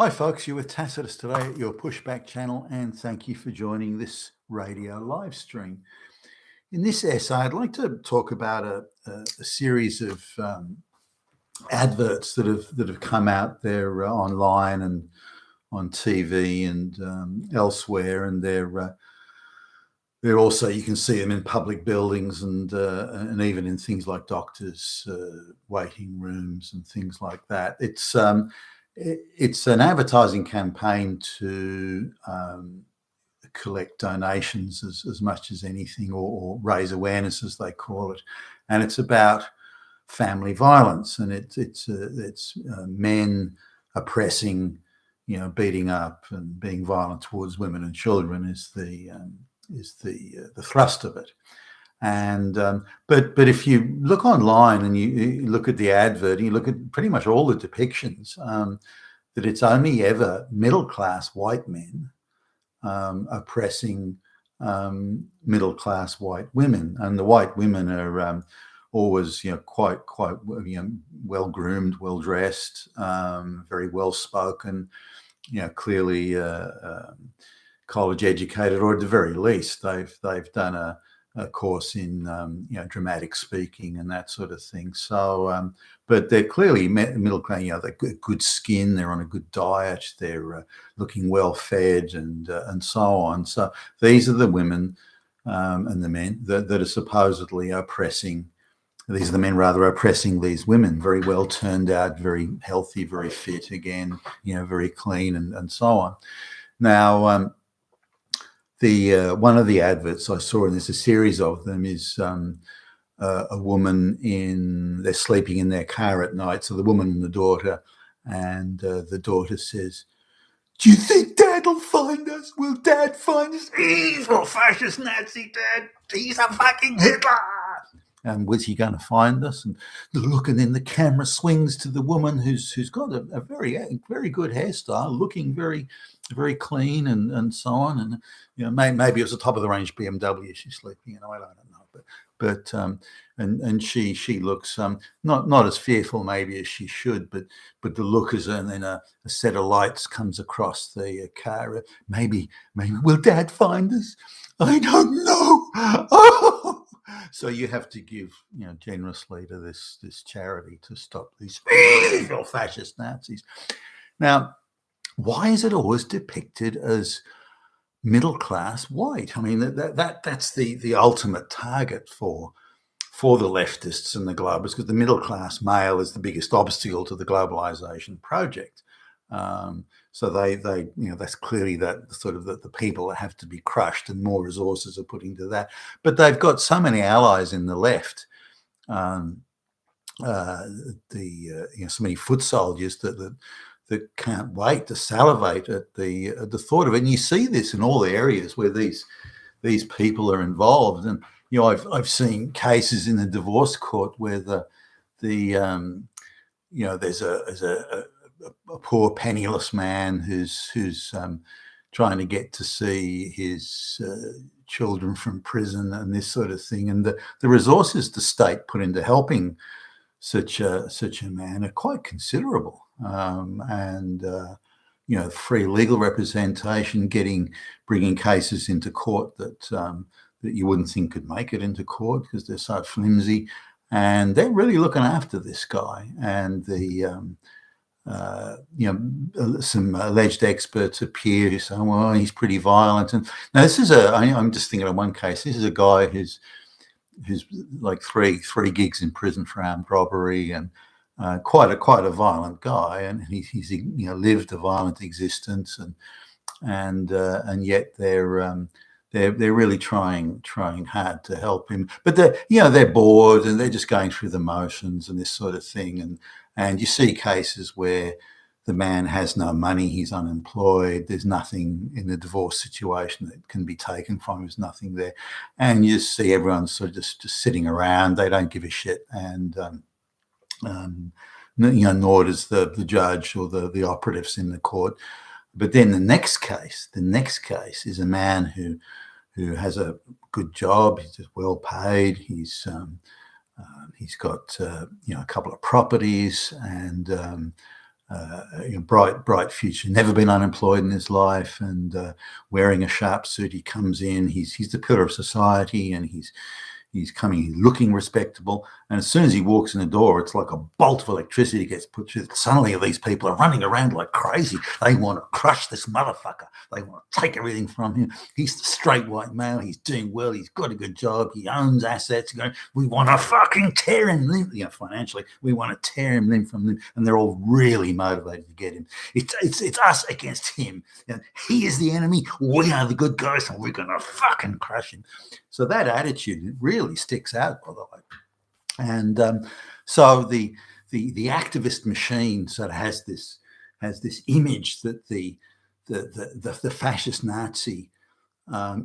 Hi folks, you're with Tacitus today at your Pushback channel, and thank you for joining this radio live stream. In this essay, I'd like to talk about a series of adverts that have come out there online and on TV and elsewhere, and they're also, you can see them in public buildings and even in things like doctors' waiting rooms and things like that. It's an advertising campaign to collect donations as much as anything, or raise awareness, as they call it, and it's about family violence, and it's men oppressing, beating up and being violent towards women and children is the thrust of it. And but if you look online and you look at the advert and you look at pretty much all the depictions, that it's only ever middle-class white men oppressing middle-class white women, and the white women are always, quite well-groomed, well-dressed, very well-spoken, clearly college educated, or at the very least they've done a course in dramatic speaking and that sort of thing. So but they're clearly middle class. They've got good skin, they're on a good diet, they're looking well fed, and so on. So these are the women and the men that are supposedly oppressing. These are the men rather oppressing these women, very well turned out, very healthy, very fit, again, very clean, and so on. Now the one of the adverts I saw, and there's a series of them, is a woman they're sleeping in their car at night. So the woman and the daughter, and the daughter says, "Do you think Dad will find us? Will Dad find us? Evil fascist Nazi Dad. He's a fucking Hitler. And was he going to find us?" And and then the camera swings to the woman who's got a very good hairstyle, looking very, very clean, and so on. And maybe it was a top of the range BMW she's sleeping in. I don't know, but and she looks not as fearful maybe as she should, but the look is, and then a set of lights comes across the car. Maybe will Dad find us? I don't know. Oh. So you have to give, generously to this charity to stop these evil fascist Nazis. Now, why is it always depicted as middle class white? I mean, that's the ultimate target for the leftists and the globalists, because the middle class male is the biggest obstacle to the globalization project. So they that's clearly that sort of the people that have to be crushed, and more resources are put into that. But they've got so many allies in the left, so many foot soldiers that can't wait to salivate at the thought of it. And you see this in all the areas where these people are involved. And I've seen cases in the divorce court where there's a poor penniless man who's trying to get to see his children from prison and this sort of thing, and the resources the state put into helping such a man are quite considerable. Free legal representation, bringing cases into court that you wouldn't think could make it into court because they're so flimsy, and they're really looking after this guy. And some alleged experts appear who say, well, he's pretty violent. And now this is I'm just thinking of one case. This is a guy who's like three gigs in prison for armed robbery, and quite a violent guy, and he's lived a violent existence, and yet they're really trying hard to help him. But they're bored, and they're just going through the motions and this sort of thing. And you see cases where the man has no money, he's unemployed, there's nothing in the divorce situation that can be taken from him, there's nothing there. And you see everyone sort of just sitting around, they don't give a shit. And nor does the judge or the operatives in the court. But then the next case is a man who has a good job, he's just well paid, he's got a couple of properties, and bright future, never been unemployed in his life, and wearing a sharp suit. He comes in, he's the pillar of society, and he's looking respectable. And as soon as he walks in the door, it's like a bolt of electricity gets put through. Suddenly these people are running around like crazy. They want to crush this motherfucker. They want to take everything from him. He's the straight white male. He's doing well. He's got a good job. He owns assets. We want to fucking tear him limb, financially. We want to tear him limb from limb. And they're all really motivated to get him. It's us against him. He is the enemy. We are the good guys, and we're going to fucking crush him. So that attitude really sticks out, by the way. And so the activist machine sort of has this image that the fascist Nazi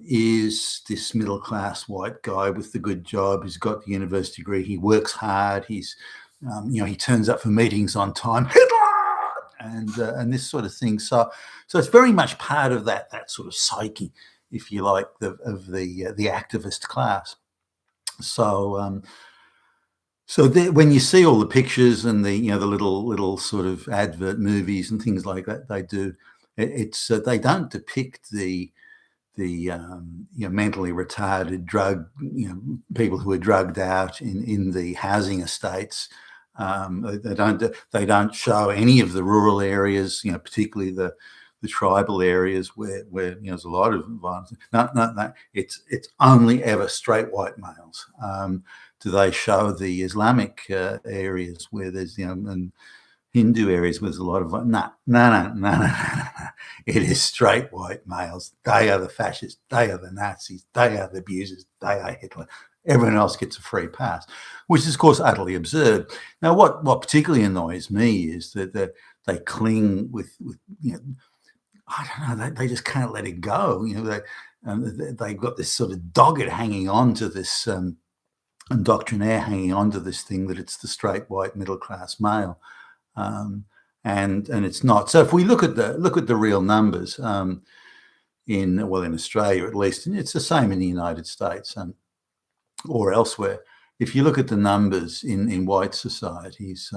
is this middle class white guy with the good job. He's got the university degree. He works hard. He's he turns up for meetings on time. Hitler! And this sort of thing. So it's very much part of that sort of psyche, if you like, of the activist class. So when you see all the pictures and the little sort of advert movies and things like that, they don't depict the mentally retarded people who are drugged out in the housing estates. They don't show any of the rural areas, particularly the tribal areas where there's a lot of violence. No. It's only ever straight white males. Do they show the Islamic areas where there's and Hindu areas where there's a lot of no. It is straight white males. They are the fascists. They are the Nazis. They are the abusers. They are Hitler. Everyone else gets a free pass, which is, of course, utterly absurd. Now, what particularly annoys me is that they cling with I don't know. They just can't let it go. They've got this sort of dogged hanging on to this doctrinaire hanging on to this thing that it's the straight white middle class male, and it's not. So if we look at the real numbers in Australia at least, and it's the same in the United States or elsewhere. If you look at the numbers in white societies.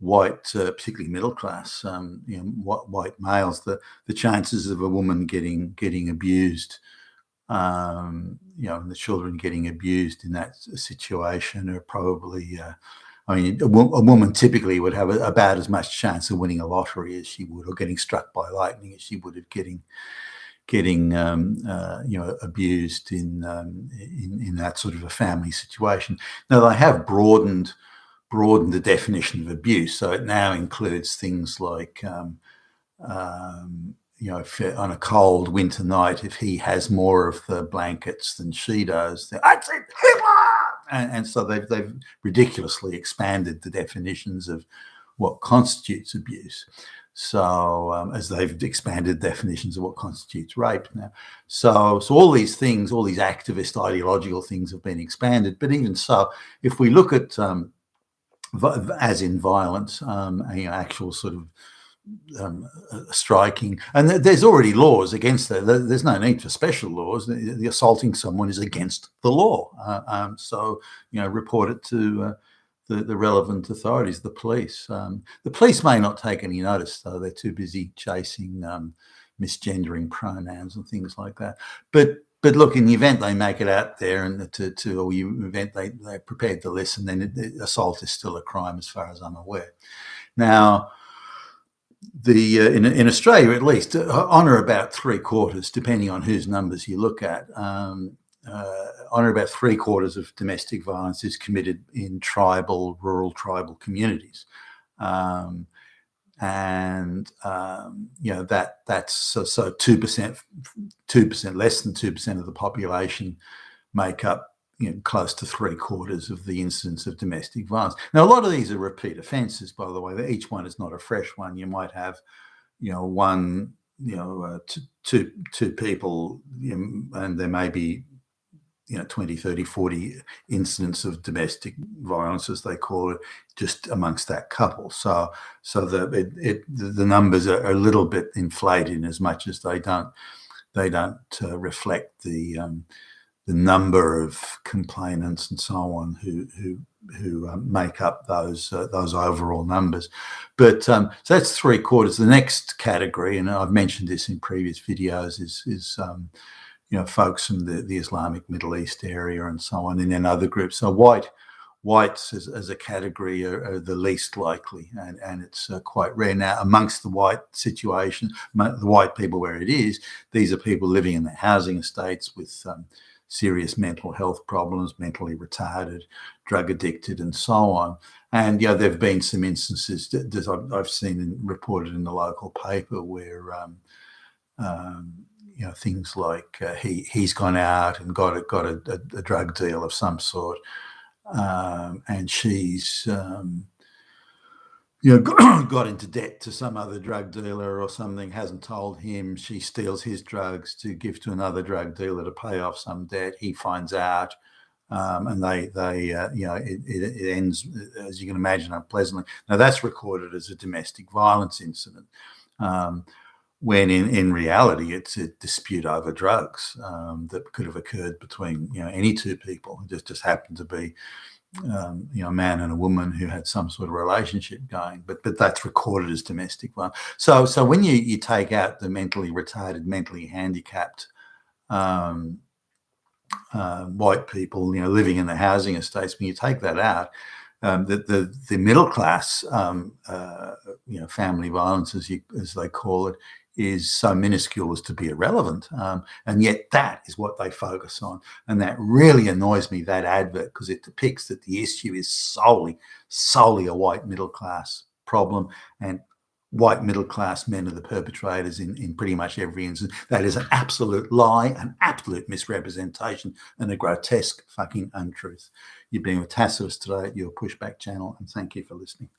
White, particularly middle class, white males, the chances of a woman getting abused, and the children getting abused in that situation are probably. A woman typically would have about as much chance of winning a lottery as she would, or getting struck by lightning as she would of getting abused in that sort of a family situation. Now they have broadened the definition of abuse, so it now includes things like, if on a cold winter night, if he has more of the blankets than she does, I'd say Hitler, and so they've ridiculously expanded the definitions of what constitutes abuse. So as they've expanded definitions of what constitutes rape now, so all these things, all these activist ideological things have been expanded. But even so, if we look at as in violence, actual sort of striking, and there's already laws against that. There's no need for special laws. The assaulting someone is against the law. So report it to the relevant authorities, the police. The police may not take any notice, though. They're too busy chasing misgendering pronouns and things like that. But look, in the event they make it out there, and or the event they're prepared to listen, then assault is still a crime, as far as I'm aware. Now, in Australia, at least, on or about 3/4, depending on whose numbers you look at, on or about 3/4 of domestic violence is committed in rural tribal communities. That's so 2%, less than 2% of the population make up close to 3/4 of the incidents of domestic violence. Now, a lot of these are repeat offences, by the way. Each one is not a fresh one. You might have one, two people, and there may be 20, 30, 40 incidents of domestic violence, as they call it, just amongst that couple. So the numbers are a little bit inflated, in as much as they don't reflect the number of complainants and so on who make up those overall numbers. But so that's 3/4. The next category, and I've mentioned this in previous videos, is folks from the Islamic Middle East area and so on, and then other groups. So whites as a category are the least likely, and it's quite rare. Now, amongst the white situation, the white people where it is, these are people living in the housing estates with serious mental health problems, mentally retarded, drug addicted, and so on. And there have been some instances that I've seen reported in the local paper where things like he's gone out and got a drug deal of some sort, and she's got into debt to some other drug dealer or something, hasn't told him. She steals his drugs to give to another drug dealer to pay off some debt. He finds out, and it ends, as you can imagine, unpleasantly. Now that's recorded as a domestic violence incident, when in reality it's a dispute over drugs that could have occurred between any two people. It just happened to be a man and a woman who had some sort of relationship going, but that's recorded as domestic violence. So when you take out the mentally retarded, mentally handicapped white people, living in the housing estates, when you take that out, the middle class, family violence, as they call it, is so minuscule as to be irrelevant, and yet that is what they focus on, and that really annoys me, that advert, because it depicts that the issue is solely a white middle class problem, and white middle class men are the perpetrators in pretty much every instance. That is an absolute lie, an absolute misrepresentation, and a grotesque fucking untruth. You've been with Tacitus today at your Pushback channel, and thank you for listening.